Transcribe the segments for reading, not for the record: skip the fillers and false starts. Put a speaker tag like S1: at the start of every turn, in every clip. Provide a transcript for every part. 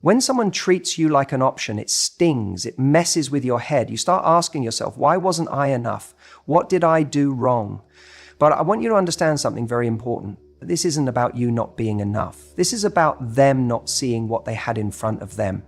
S1: When someone treats you like an option, it stings, it messes with your head. You start asking yourself, why wasn't I enough? What did I do wrong? But I want you to understand something very important. This isn't about you not being enough. This is about them not seeing what they had in front of them.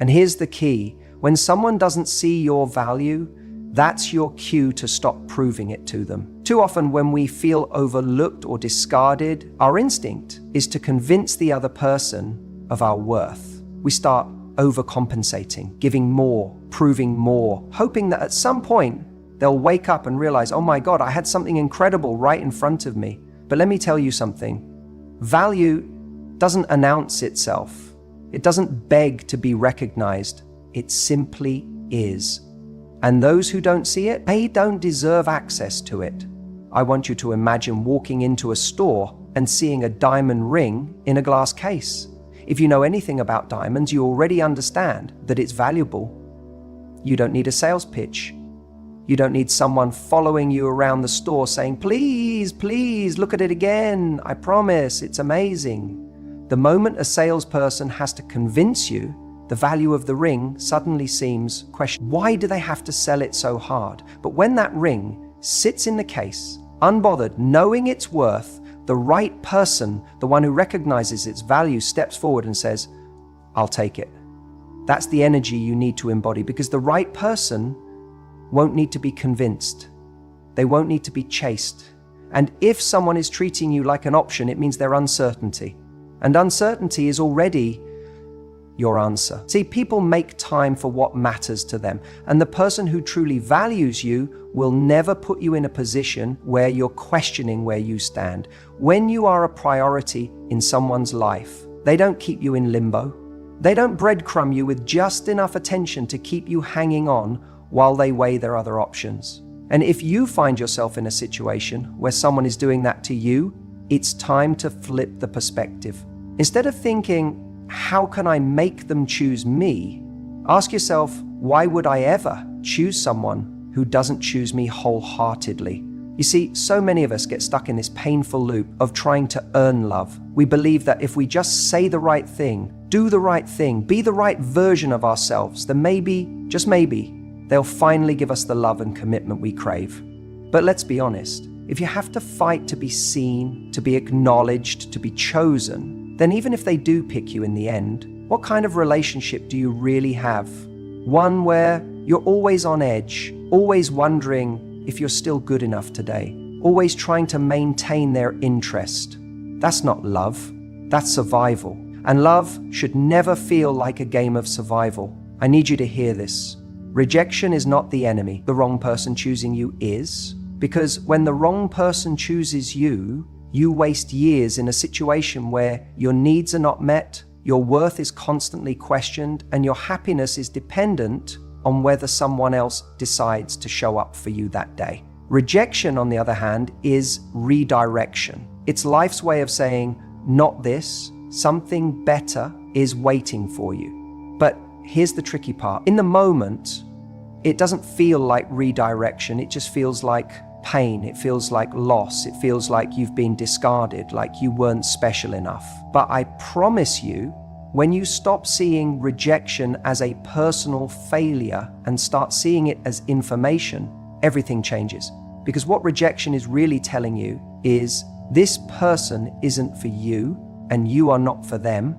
S1: And here's the key. When someone doesn't see your value, that's your cue to stop proving it to them. Too often when we feel overlooked or discarded, our instinct is to convince the other person of our worth. We start overcompensating, giving more, proving more, hoping that at some point they'll wake up and realize, oh my God, I had something incredible right in front of me. But let me tell you something. Value doesn't announce itself. It doesn't beg to be recognized. It simply is. And those who don't see it, they don't deserve access to it. I want you to imagine walking into a store and seeing a diamond ring in a glass case. If you know anything about diamonds, you already understand that it's valuable. You don't need a sales pitch. You don't need someone following you around the store saying, please, please, look at it again. I promise, it's amazing. The moment a salesperson has to convince you the value of the ring suddenly seems questionable. Why do they have to sell it so hard? But when that ring sits in the case, unbothered, knowing its worth, the right person, the one who recognizes its value, steps forward and says, I'll take it. That's the energy you need to embody, because the right person won't need to be convinced. They won't need to be chased. And if someone is treating you like an option, it means they're uncertainty. And uncertainty is already your answer. See, people make time for what matters to them. And the person who truly values you will never put you in a position where you're questioning where you stand. When you are a priority in someone's life, they don't keep you in limbo. They don't breadcrumb you with just enough attention to keep you hanging on while they weigh their other options. And if you find yourself in a situation where someone is doing that to you, it's time to flip the perspective. Instead of thinking, how can I make them choose me? Ask yourself, why would I ever choose someone who doesn't choose me wholeheartedly? You see, so many of us get stuck in this painful loop of trying to earn love. We believe that if we just say the right thing, do the right thing, be the right version of ourselves, then maybe, just maybe, they'll finally give us the love and commitment we crave. But let's be honest, if you have to fight to be seen, to be acknowledged, to be chosen, then even if they do pick you in the end, what kind of relationship do you really have? One where you're always on edge, always wondering if you're still good enough today, always trying to maintain their interest. That's not love, that's survival. And love should never feel like a game of survival. I need you to hear this. Rejection is not the enemy. The wrong person choosing you is. Because when the wrong person chooses you, you waste years in a situation where your needs are not met, your worth is constantly questioned, and your happiness is dependent on whether someone else decides to show up for you that day. Rejection, on the other hand, is redirection. It's life's way of saying, not this, something better is waiting for you. But here's the tricky part. In the moment, it doesn't feel like redirection. It just feels like pain. It feels like loss. It feels like you've been discarded, like you weren't special enough. But I promise you, when you stop seeing rejection as a personal failure and start seeing it as information, everything changes. Because what rejection is really telling you is this person isn't for you and you are not for them,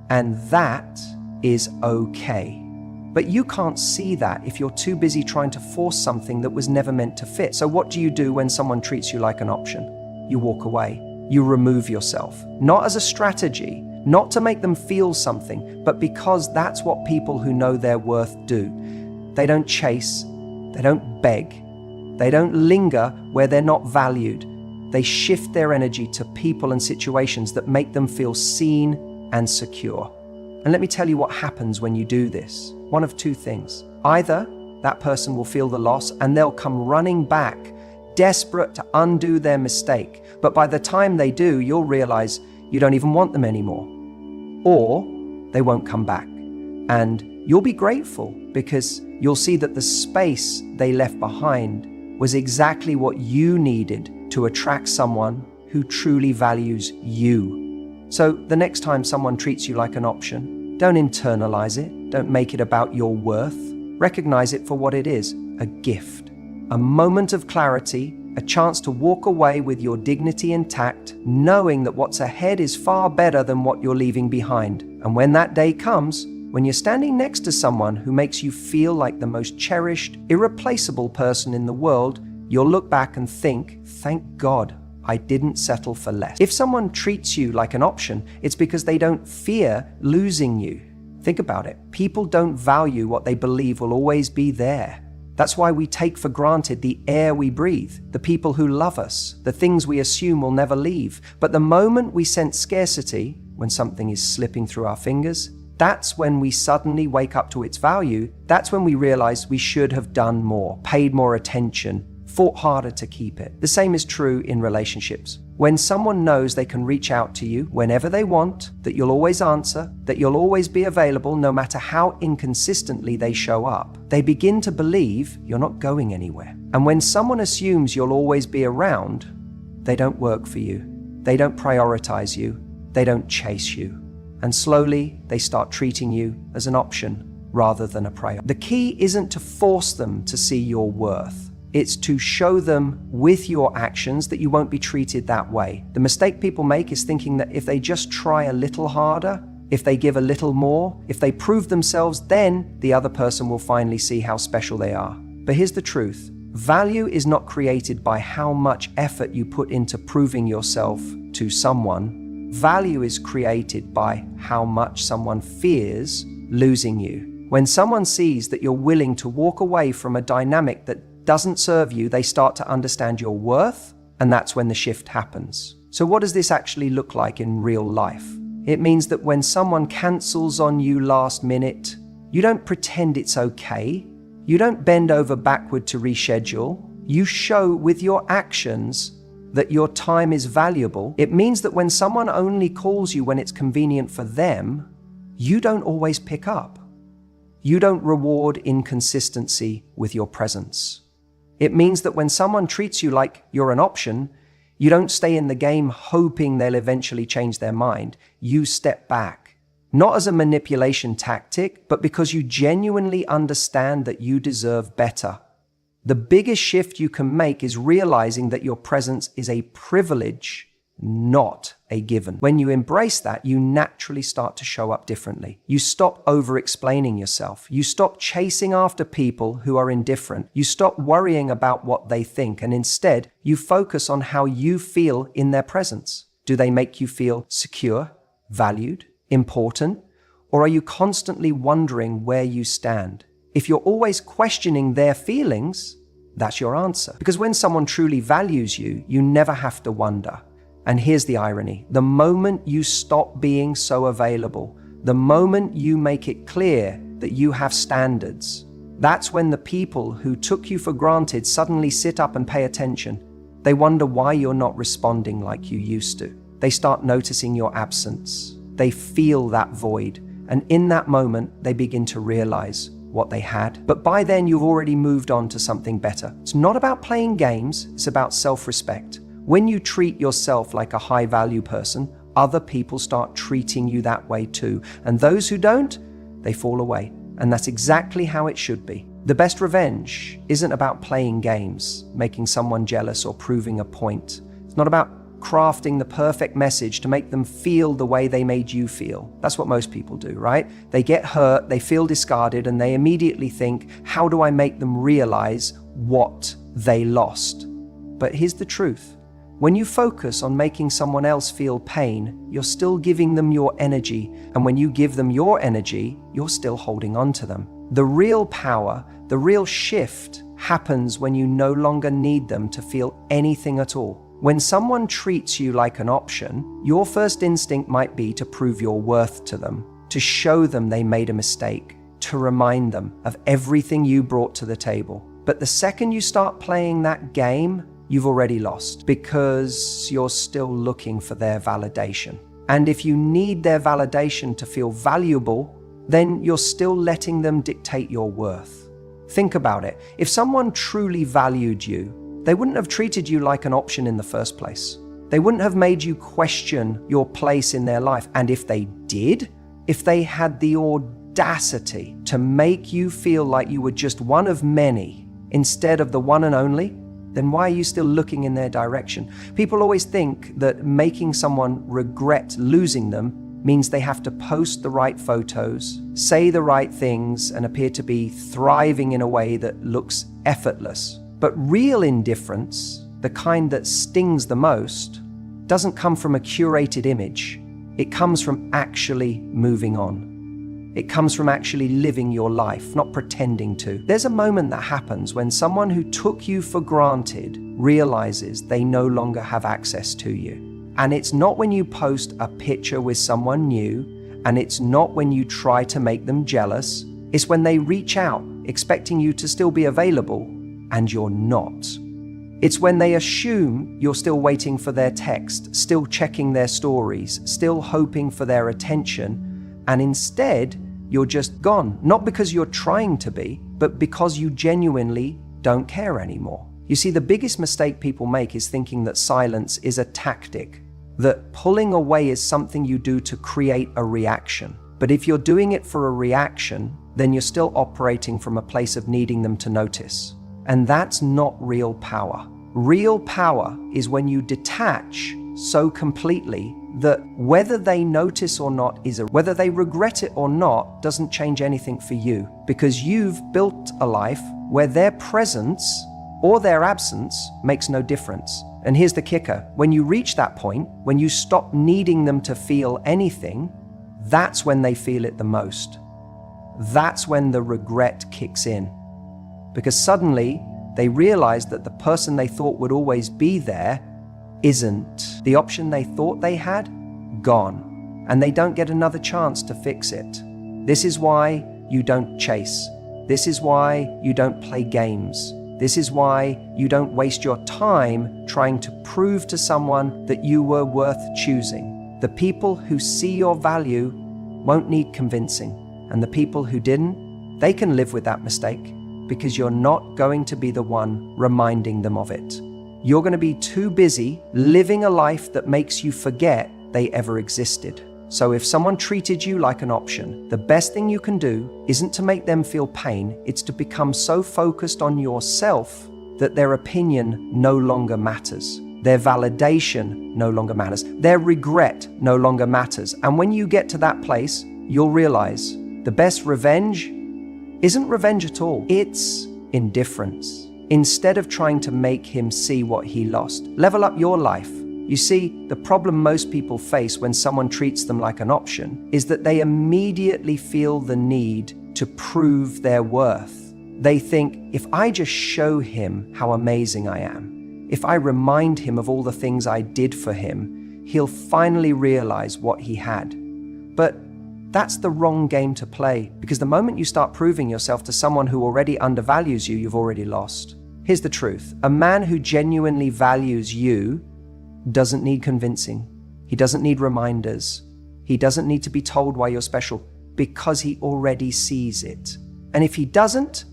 S1: and that is okay. But you can't see that if you're too busy trying to force something that was never meant to fit. So what do you do when someone treats you like an option? You walk away. You remove yourself. Not as a strategy, not to make them feel something, but because that's what people who know their worth do. They don't chase. They don't beg. They don't linger where they're not valued. They shift their energy to people and situations that make them feel seen and secure. And let me tell you what happens when you do this. One of two things. Either that person will feel the loss and they'll come running back, desperate to undo their mistake. But by the time they do, you'll realize you don't even want them anymore. Or they won't come back. And you'll be grateful because you'll see that the space they left behind was exactly what you needed to attract someone who truly values you. So the next time someone treats you like an option, Don't internalize it. Don't make it about your worth. Recognize it for what it is, a gift. A moment of clarity, a chance to walk away with your dignity intact, knowing that what's ahead is far better than what you're leaving behind. And when that day comes, when you're standing next to someone who makes you feel like the most cherished, irreplaceable person in the world, you'll look back and think, thank God I didn't settle for less. If someone treats you like an option, it's because they don't fear losing you. Think about it. People don't value what they believe will always be there. That's why we take for granted the air we breathe, the people who love us, the things we assume will never leave. But the moment we sense scarcity, when something is slipping through our fingers, that's when we suddenly wake up to its value. That's when we realize we should have done more, paid more attention, fought harder to keep it. The same is true in relationships. When someone knows they can reach out to you whenever they want, that you'll always answer, that you'll always be available no matter how inconsistently they show up, they begin to believe you're not going anywhere. And when someone assumes you'll always be around, they don't work for you. They don't prioritize you. They don't chase you. And slowly, they start treating you as an option rather than a priority. The key isn't to force them to see your worth. It's to show them with your actions that you won't be treated that way. The mistake people make is thinking that if they just try a little harder, if they give a little more, if they prove themselves, then the other person will finally see how special they are. But here's the truth. Value is not created by how much effort you put into proving yourself to someone. Value is created by how much someone fears losing you. When someone sees that you're willing to walk away from a dynamic that doesn't serve you, they start to understand your worth, and that's when the shift happens. So what does this actually look like in real life? It means that when someone cancels on you last minute, you don't pretend it's okay. You don't bend over backward to reschedule. You show with your actions that your time is valuable. It means that when someone only calls you when it's convenient for them, you don't always pick up. You don't reward inconsistency with your presence. It means that when someone treats you like you're an option, you don't stay in the game hoping they'll eventually change their mind. You step back, not as a manipulation tactic, but because you genuinely understand that you deserve better. The biggest shift you can make is realizing that your presence is a privilege, not a given. When you embrace that, you naturally start to show up differently. You stop over-explaining yourself. You stop chasing after people who are indifferent. You stop worrying about what they think, and instead, you focus on how you feel in their presence. Do they make you feel secure, valued, important, or are you constantly wondering where you stand? If you're always questioning their feelings, that's your answer. Because when someone truly values you, you never have to wonder. And here's the irony. The moment you stop being so available, the moment you make it clear that you have standards, that's when the people who took you for granted suddenly sit up and pay attention. They wonder why you're not responding like you used to. They start noticing your absence. They feel that void. And in that moment, they begin to realize what they had. But by then, you've already moved on to something better. It's not about playing games. It's about self-respect. When you treat yourself like a high-value person, other people start treating you that way too. And those who don't, they fall away. And that's exactly how it should be. The best revenge isn't about playing games, making someone jealous or proving a point. It's not about crafting the perfect message to make them feel the way they made you feel. That's what most people do, right? They get hurt, they feel discarded, and they immediately think, how do I make them realize what they lost? But here's the truth. When you focus on making someone else feel pain, you're still giving them your energy. And when you give them your energy, you're still holding on to them. The real power, the real shift happens when you no longer need them to feel anything at all. When someone treats you like an option, your first instinct might be to prove your worth to them, to show them they made a mistake, to remind them of everything you brought to the table. But the second you start playing that game, you've already lost because you're still looking for their validation. And if you need their validation to feel valuable, then you're still letting them dictate your worth. Think about it. If someone truly valued you, they wouldn't have treated you like an option in the first place. They wouldn't have made you question your place in their life. And if they did, if they had the audacity to make you feel like you were just one of many instead of the one and only, then why are you still looking in their direction? People always think that making someone regret losing them means they have to post the right photos, say the right things, and appear to be thriving in a way that looks effortless. But real indifference, the kind that stings the most, doesn't come from a curated image. It comes from actually moving on. It comes from actually living your life, not pretending to. There's a moment that happens when someone who took you for granted realizes they no longer have access to you. And it's not when you post a picture with someone new, and it's not when you try to make them jealous. It's when they reach out, expecting you to still be available, and you're not. It's when they assume you're still waiting for their text, still checking their stories, still hoping for their attention, and instead, you're just gone. Not because you're trying to be, but because you genuinely don't care anymore. You see, the biggest mistake people make is thinking that silence is a tactic, that pulling away is something you do to create a reaction. But if you're doing it for a reaction, then you're still operating from a place of needing them to notice. And that's not real power. Real power is when you detach so completely that whether they notice or not whether they regret it or not doesn't change anything for you, because you've built a life where their presence or their absence makes no difference. And here's the kicker. When you reach that point, when you stop needing them to feel anything, that's when they feel it the most. That's when the regret kicks in. Because suddenly they realize that the person they thought would always be there isn't. The option they thought they had, gone. And they don't get another chance to fix it. This is why you don't chase. This is why you don't play games. This is why you don't waste your time trying to prove to someone that you were worth choosing. The people who see your value won't need convincing. And the people who didn't, they can live with that mistake, because you're not going to be the one reminding them of it. You're going to be too busy living a life that makes you forget they ever existed. So if someone treated you like an option, the best thing you can do isn't to make them feel pain, it's to become so focused on yourself that their opinion no longer matters. Their validation no longer matters. Their regret no longer matters. And when you get to that place, you'll realize the best revenge isn't revenge at all. It's indifference. Instead of trying to make him see what he lost, level up your life. You see, the problem most people face when someone treats them like an option is that they immediately feel the need to prove their worth. They think, if I just show him how amazing I am, if I remind him of all the things I did for him, he'll finally realize what he had. But that's the wrong game to play, because the moment you start proving yourself to someone who already undervalues you, you've already lost. Here's the truth. A man who genuinely values you doesn't need convincing. He doesn't need reminders. He doesn't need to be told why you're special, because he already sees it. And if he doesn't,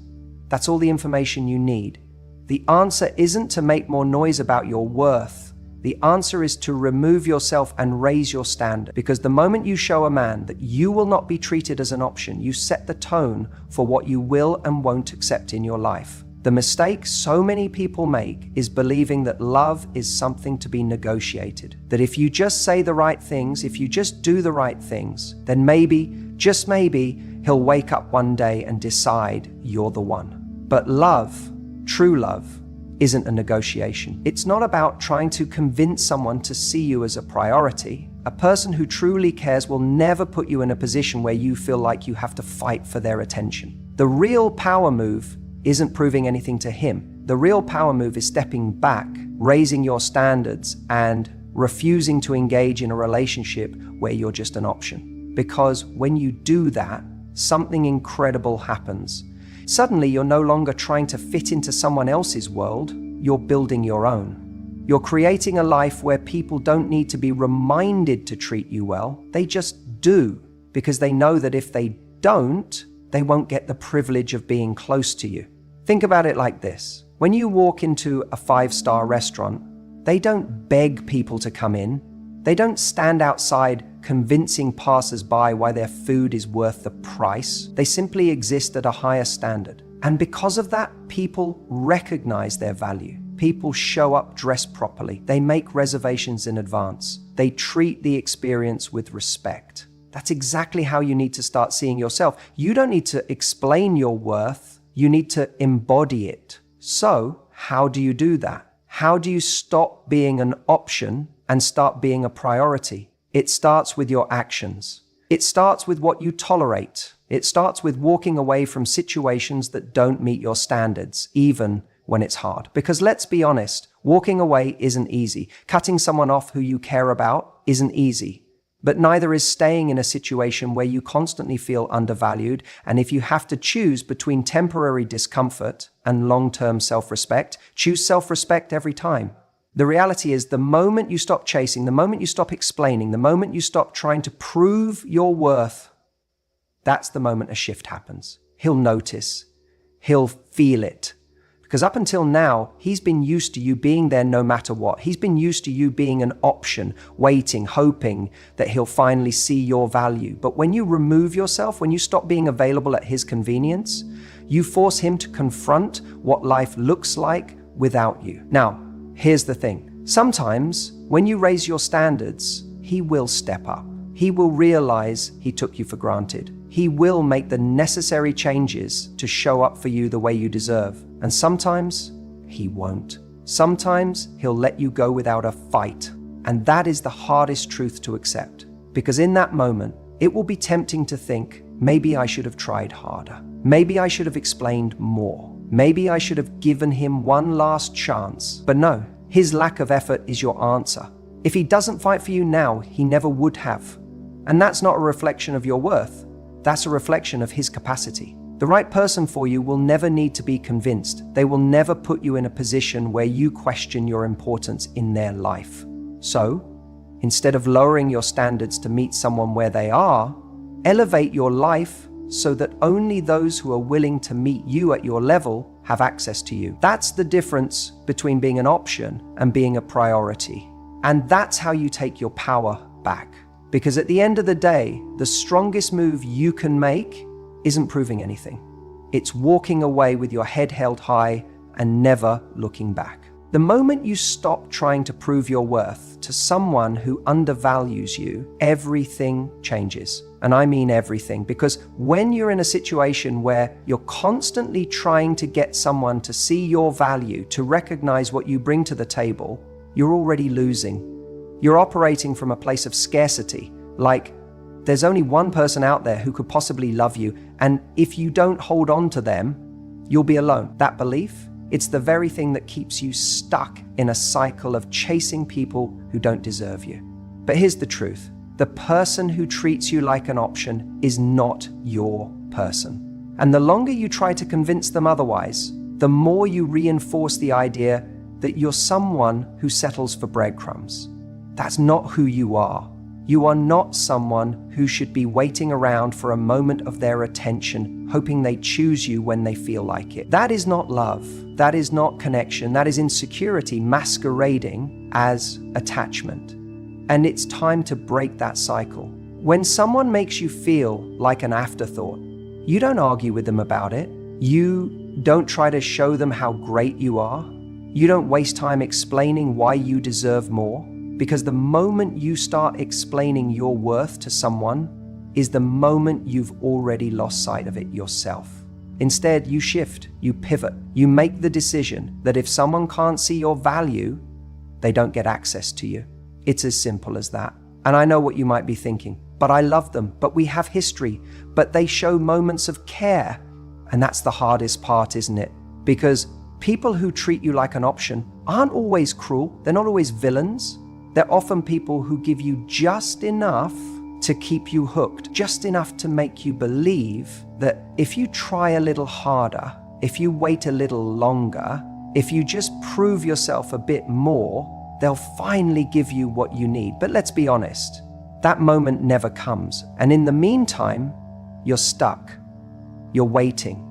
S1: that's all the information you need. The answer isn't to make more noise about your worth. The answer is to remove yourself and raise your standard, because the moment you show a man that you will not be treated as an option, you set the tone for what you will and won't accept in your life. The mistake so many people make is believing that love is something to be negotiated. That if you just say the right things, if you just do the right things, then maybe, just maybe, he'll wake up one day and decide you're the one. But love, true love, isn't a negotiation. It's not about trying to convince someone to see you as a priority. A person who truly cares will never put you in a position where you feel like you have to fight for their attention. The real power move isn't proving anything to him. The real power move is stepping back, raising your standards, and refusing to engage in a relationship where you're just an option. Because when you do that, something incredible happens. Suddenly, you're no longer trying to fit into someone else's world, you're building your own. You're creating a life where people don't need to be reminded to treat you well, they just do, because they know that if they don't, they won't get the privilege of being close to you. Think about it like this. When you walk into a 5-star restaurant, they don't beg people to come in. They don't stand outside convincing passers-by why their food is worth the price. They simply exist at a higher standard. And because of that, people recognize their value. People show up dressed properly. They make reservations in advance. They treat the experience with respect. That's exactly how you need to start seeing yourself. You don't need to explain your worth. You need to embody it. So, how do you do that? How do you stop being an option and start being a priority? It starts with your actions. It starts with what you tolerate. It starts with walking away from situations that don't meet your standards, even when it's hard. Because let's be honest, walking away isn't easy. Cutting someone off who you care about isn't easy. But neither is staying in a situation where you constantly feel undervalued. And if you have to choose between temporary discomfort and long-term self-respect, choose self-respect every time. The reality is, the moment you stop chasing, the moment you stop explaining, the moment you stop trying to prove your worth, that's the moment a shift happens. He'll notice. He'll feel it. Because up until now, he's been used to you being there no matter what. He's been used to you being an option, waiting, hoping that he'll finally see your value. But when you remove yourself, when you stop being available at his convenience, you force him to confront what life looks like without you. Now, here's the thing. Sometimes, when you raise your standards, he will step up. He will realize he took you for granted. He will make the necessary changes to show up for you the way you deserve. And sometimes he won't. Sometimes he'll let you go without a fight. And that is the hardest truth to accept. Because in that moment, it will be tempting to think, maybe I should have tried harder. Maybe I should have explained more. Maybe I should have given him one last chance. But no, his lack of effort is your answer. If he doesn't fight for you now, he never would have. And that's not a reflection of your worth. That's a reflection of his capacity. The right person for you will never need to be convinced. They will never put you in a position where you question your importance in their life. So, instead of lowering your standards to meet someone where they are, elevate your life so that only those who are willing to meet you at your level have access to you. That's the difference between being an option and being a priority. And that's how you take your power back. Because at the end of the day, the strongest move you can make isn't proving anything. It's walking away with your head held high and never looking back. The moment you stop trying to prove your worth to someone who undervalues you, everything changes. And I mean everything, because when you're in a situation where you're constantly trying to get someone to see your value, to recognize what you bring to the table, you're already losing. You're operating from a place of scarcity, like there's only one person out there who could possibly love you, and if you don't hold on to them, you'll be alone. That belief, it's the very thing that keeps you stuck in a cycle of chasing people who don't deserve you. But here's the truth. The person who treats you like an option is not your person. And the longer you try to convince them otherwise, the more you reinforce the idea that you're someone who settles for breadcrumbs. That's not who you are. You are not someone who should be waiting around for a moment of their attention, hoping they choose you when they feel like it. That is not love. That is not connection. That is insecurity masquerading as attachment. And it's time to break that cycle. When someone makes you feel like an afterthought, you don't argue with them about it. You don't try to show them how great you are. You don't waste time explaining why you deserve more. Because the moment you start explaining your worth to someone is the moment you've already lost sight of it yourself. Instead, you shift, you pivot, you make the decision that if someone can't see your value, they don't get access to you. It's as simple as that. And I know what you might be thinking, but I love them, but we have history, but they show moments of care. And that's the hardest part, isn't it? Because people who treat you like an option aren't always cruel. They're not always villains. They're often people who give you just enough to keep you hooked, just enough to make you believe that if you try a little harder, if you wait a little longer, if you just prove yourself a bit more, they'll finally give you what you need. But let's be honest, that moment never comes. And in the meantime, you're stuck. You're waiting.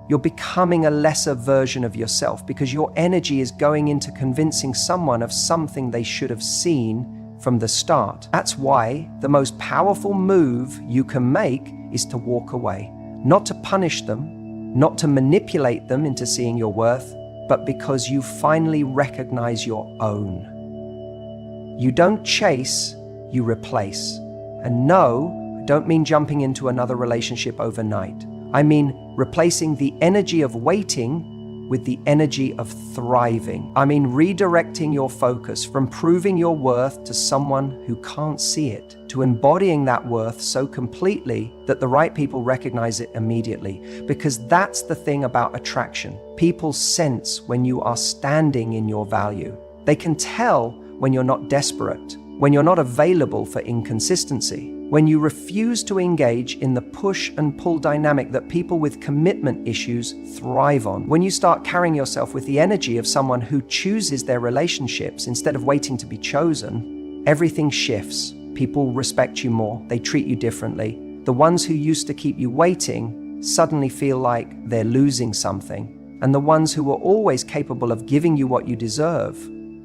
S1: You're becoming a lesser version of yourself because your energy is going into convincing someone of something they should have seen from the start. That's why the most powerful move you can make is to walk away. Not to punish them, not to manipulate them into seeing your worth, but because you finally recognize your own. You don't chase, you replace. And no, I don't mean jumping into another relationship overnight. I mean replacing the energy of waiting with the energy of thriving. I mean redirecting your focus from proving your worth to someone who can't see it, to embodying that worth so completely that the right people recognize it immediately. Because that's the thing about attraction. People sense when you are standing in your value. They can tell when you're not desperate, when you're not available for inconsistency, when you refuse to engage in the push and pull dynamic that people with commitment issues thrive on. When you start carrying yourself with the energy of someone who chooses their relationships instead of waiting to be chosen, everything shifts. People respect you more, they treat you differently. The ones who used to keep you waiting suddenly feel like they're losing something. And the ones who were always capable of giving you what you deserve,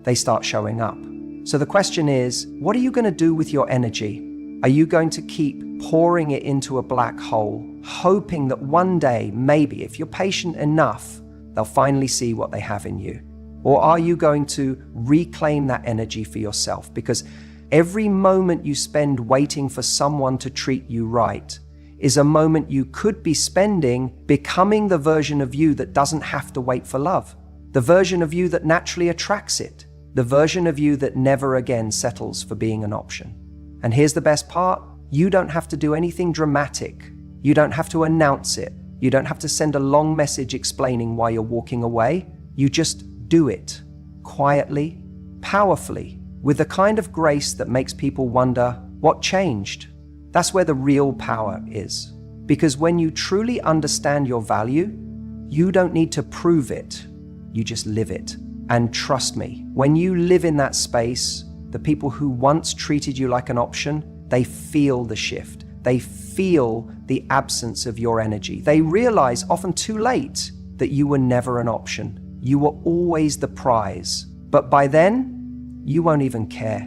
S1: they start showing up. So the question is, what are you going to do with your energy? Are you going to keep pouring it into a black hole, hoping that one day, maybe, if you're patient enough, they'll finally see what they have in you? Or are you going to reclaim that energy for yourself? Because every moment you spend waiting for someone to treat you right is a moment you could be spending becoming the version of you that doesn't have to wait for love, the version of you that naturally attracts it, the version of you that never again settles for being an option. And here's the best part, you don't have to do anything dramatic. You don't have to announce it. You don't have to send a long message explaining why you're walking away. You just do it, quietly, powerfully, with the kind of grace that makes people wonder, what changed? That's where the real power is. Because when you truly understand your value, you don't need to prove it, you just live it. And trust me, when you live in that space, the people who once treated you like an option, they feel the shift. They feel the absence of your energy. They realize, often too late, that you were never an option. You were always the prize. But by then, you won't even care.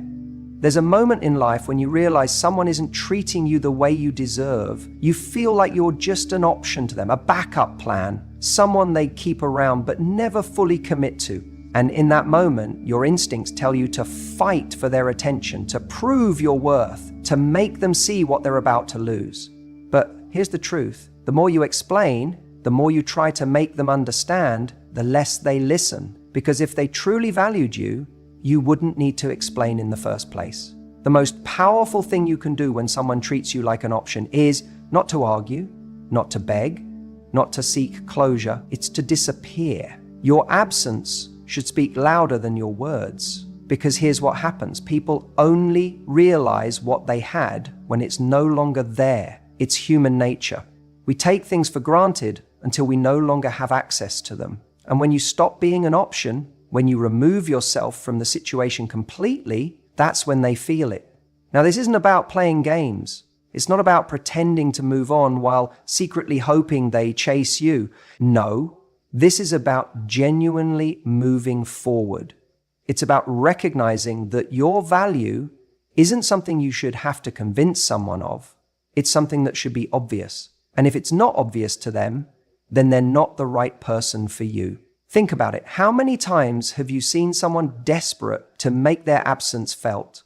S1: There's a moment in life when you realize someone isn't treating you the way you deserve. You feel like you're just an option to them, a backup plan, someone they keep around but never fully commit to. And in that moment, your instincts tell you to fight for their attention, to prove your worth, to make them see what they're about to lose. But here's the truth. The more you explain, the more you try to make them understand, the less they listen. Because if they truly valued you, you wouldn't need to explain in the first place. The most powerful thing you can do when someone treats you like an option is not to argue, not to beg, not to seek closure. It's to disappear. Your absence should speak louder than your words. Because here's what happens. People only realize what they had when it's no longer there. It's human nature. We take things for granted until we no longer have access to them. And when you stop being an option, when you remove yourself from the situation completely, that's when they feel it. Now, this isn't about playing games. It's not about pretending to move on while secretly hoping they chase you. No. This is about genuinely moving forward. It's about recognizing that your value isn't something you should have to convince someone of. It's something that should be obvious. And if it's not obvious to them, then they're not the right person for you. Think about it. How many times have you seen someone desperate to make their absence felt,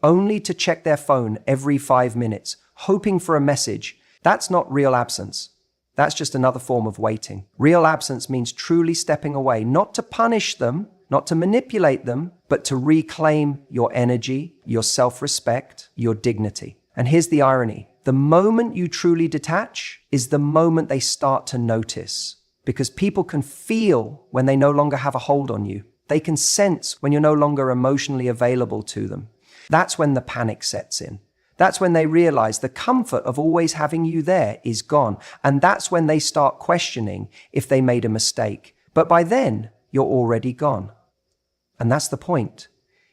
S1: only to check their phone every 5 minutes, hoping for a message? That's not real absence. That's just another form of waiting. Real absence means truly stepping away, not to punish them, not to manipulate them, but to reclaim your energy, your self-respect, your dignity. And here's the irony. The moment you truly detach is the moment they start to notice. Because people can feel when they no longer have a hold on you. They can sense when you're no longer emotionally available to them. That's when the panic sets in. That's when they realize the comfort of always having you there is gone. And that's when they start questioning if they made a mistake. But by then, you're already gone. And that's the point.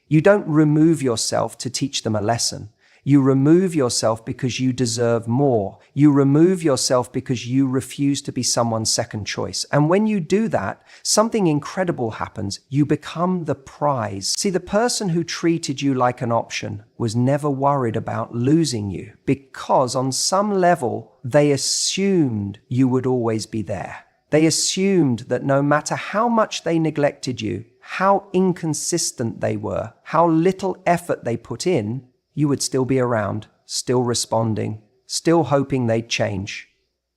S1: You don't remove yourself to teach them a lesson. You remove yourself because you deserve more. You remove yourself because you refuse to be someone's second choice. And when you do that, something incredible happens. You become the prize. See, the person who treated you like an option was never worried about losing you because on some level, they assumed you would always be there. They assumed that no matter how much they neglected you, how inconsistent they were, how little effort they put in, you would still be around, still responding, still hoping they'd change.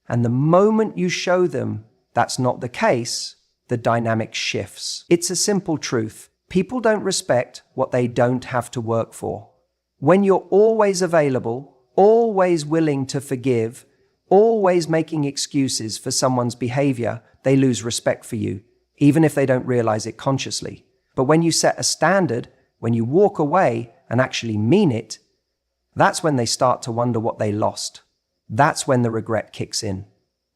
S1: And the moment you show them that's not the case, the dynamic shifts. It's a simple truth. People don't respect what they don't have to work for. When you're always available, always willing to forgive, always making excuses for someone's behavior, they lose respect for you, even if they don't realize it consciously. But when you set a standard, when you walk away and actually mean it, that's when they start to wonder what they lost. That's when the regret kicks in.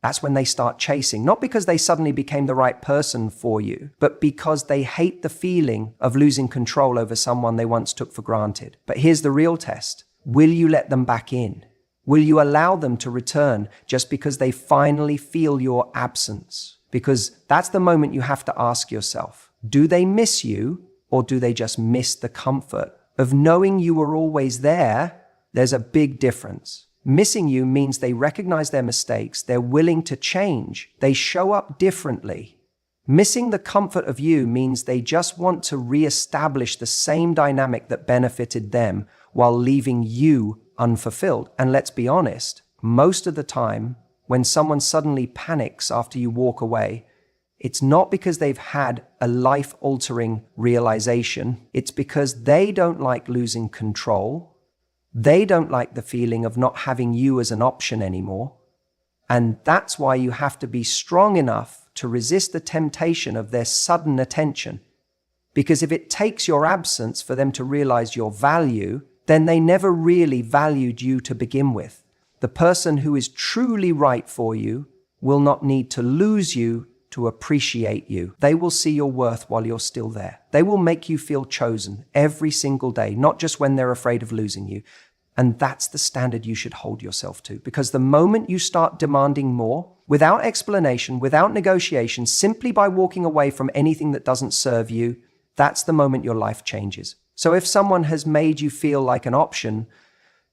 S1: That's when they start chasing, not because they suddenly became the right person for you, but because they hate the feeling of losing control over someone they once took for granted. But here's the real test. Will you let them back in? Will you allow them to return just because they finally feel your absence? Because that's the moment you have to ask yourself, do they miss you or do they just miss the comfort of knowing you were always there? There's a big difference. Missing you means they recognize their mistakes, they're willing to change, they show up differently. Missing the comfort of you means they just want to reestablish the same dynamic that benefited them while leaving you unfulfilled. And let's be honest, most of the time, when someone suddenly panics after you walk away, it's not because they've had a life-altering realization. It's because they don't like losing control. They don't like the feeling of not having you as an option anymore. And that's why you have to be strong enough to resist the temptation of their sudden attention. Because if it takes your absence for them to realize your value, then they never really valued you to begin with. The person who is truly right for you will not need to lose you to appreciate you. They will see your worth while you're still there. They will make you feel chosen every single day, not just when they're afraid of losing you. And that's the standard you should hold yourself to. Because the moment you start demanding more, without explanation, without negotiation, simply by walking away from anything that doesn't serve you, that's the moment your life changes. So if someone has made you feel like an option,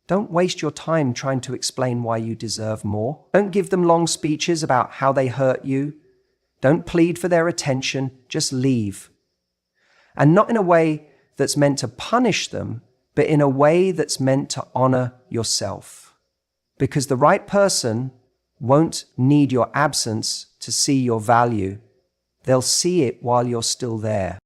S1: don't waste your time trying to explain why you deserve more. Don't give them long speeches about how they hurt you. Don't plead for their attention, just leave. And not in a way that's meant to punish them, but in a way that's meant to honor yourself. Because the right person won't need your absence to see your value. They'll see it while you're still there.